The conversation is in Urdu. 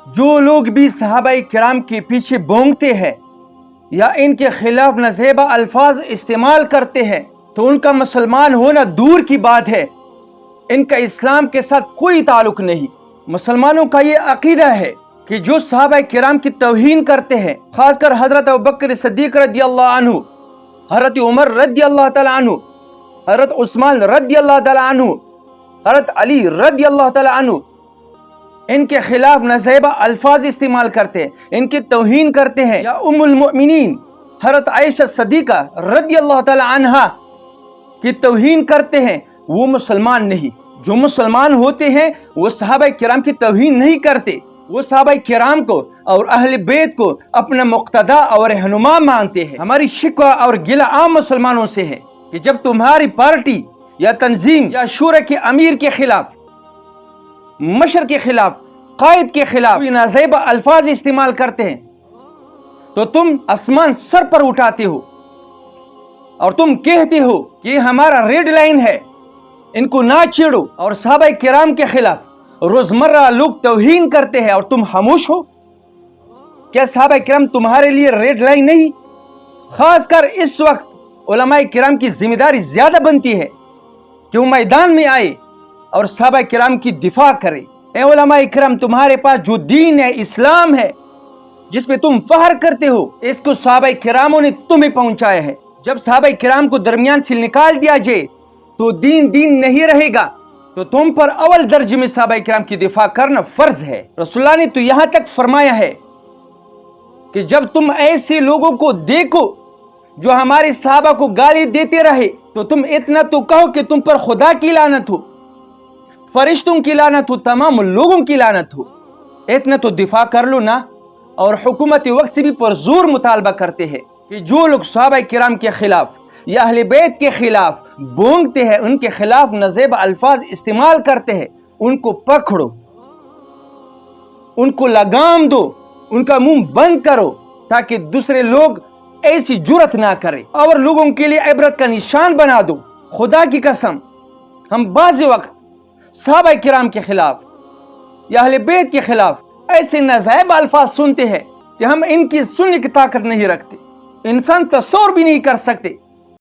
جو لوگ بھی صحابہ کرام کے پیچھے بونگتے ہیں یا ان کے خلاف نازیبا الفاظ استعمال کرتے ہیں تو ان کا مسلمان ہونا دور کی بات ہے، ان کا اسلام کے ساتھ کوئی تعلق نہیں۔ مسلمانوں کا یہ عقیدہ ہے کہ جو صحابہ کرام کی توہین کرتے ہیں، خاص کر حضرت ابوبکر صدیق رضی اللہ عنہ، حضرت عمر رضی اللہ تعالیٰ عنہ، حضرت عثمان رضی اللہ تعالیٰ عنہ، حضرت علی رضی اللہ تعالیٰ عنہ، ان کے خلاف نازیبا الفاظ استعمال کرتے ہیں، ان کی توہین کرتے ہیں، یا ام المؤمنین حضرت عائشہ صدیقہ رضی اللہ تعالیٰ عنہا کی توہین کرتے ہیں، وہ مسلمان نہیں۔ جو مسلمان ہوتے ہیں وہ صحابہ کرام کی توہین نہیں کرتے، وہ صحابہ کرام کو اور اہل بیت کو اپنا مقتدا اور رہنما مانتے ہیں۔ ہماری شکوہ اور گلہ عام مسلمانوں سے ہے کہ جب تمہاری پارٹی یا تنظیم یا شورا کے امیر کے خلاف، مشر کے خلاف، قائد کے خلاف کوئی نازیبا الفاظ استعمال کرتے ہیں تو تم آسمان سر پر اٹھاتے ہو اور تم کہتے ہو کہ یہ ہمارا ریڈ لائن ہے، ان کو نہ چھیڑو۔ اور صحابہ کرام کے خلاف روزمرہ لوگ توہین کرتے ہیں اور تم خاموش ہو۔ کیا صحابہ کرام تمہارے لیے ریڈ لائن نہیں؟ خاص کر اس وقت علماء کرام کی ذمہ داری زیادہ بنتی ہے کہ وہ میدان میں آئے اور صحابہ کرام کی دفاع کرے۔ اے علماء کرام، تمہارے پاس جو دین ہے، اسلام ہے، جس پہ تم فخر کرتے ہو، اس کو صحابہ کراموں نے تمہیں پہنچایا ہے۔ جب صحابہ کرام کو درمیان سے نکال دیا جائے تو دین نہیں رہے گا، تو تم پر اول درجے میں صحابہ کرام کی دفاع کرنا فرض ہے۔ رسول اللہ نے تو یہاں تک فرمایا ہے کہ جب تم ایسے لوگوں کو دیکھو جو ہمارے صحابہ کو گالی دیتے رہے تو تم اتنا تو کہو کہ تم پر خدا کی لعنت ہو، فرشتوں کی لعنت ہو، تمام لوگوں کی لعنت ہو۔ اتنا تو دفاع کر لو نا۔ اور حکومت وقت سے بھی پرزور مطالبہ کرتے ہیں کہ جو لوگ صحابہ کرام کے خلاف یا اہل بیت کے خلاف بونگتے ہیں، ان کے خلاف نازیبا الفاظ استعمال کرتے ہیں، ان کو پکڑو، ان کو لگام دو، ان کا منہ بند کرو تاکہ دوسرے لوگ ایسی جرت نہ کرے اور لوگوں کے لیے عبرت کا نشان بنا دو۔ خدا کی قسم، ہم بعض وقت صحابہ کرام کے خلاف یا اہل بیت کے خلاف ایسے نازیبا الفاظ سنتے ہیں کہ ہم ان کی سننے کی طاقت نہیں رکھتے۔ انسان تصور بھی نہیں کر سکتے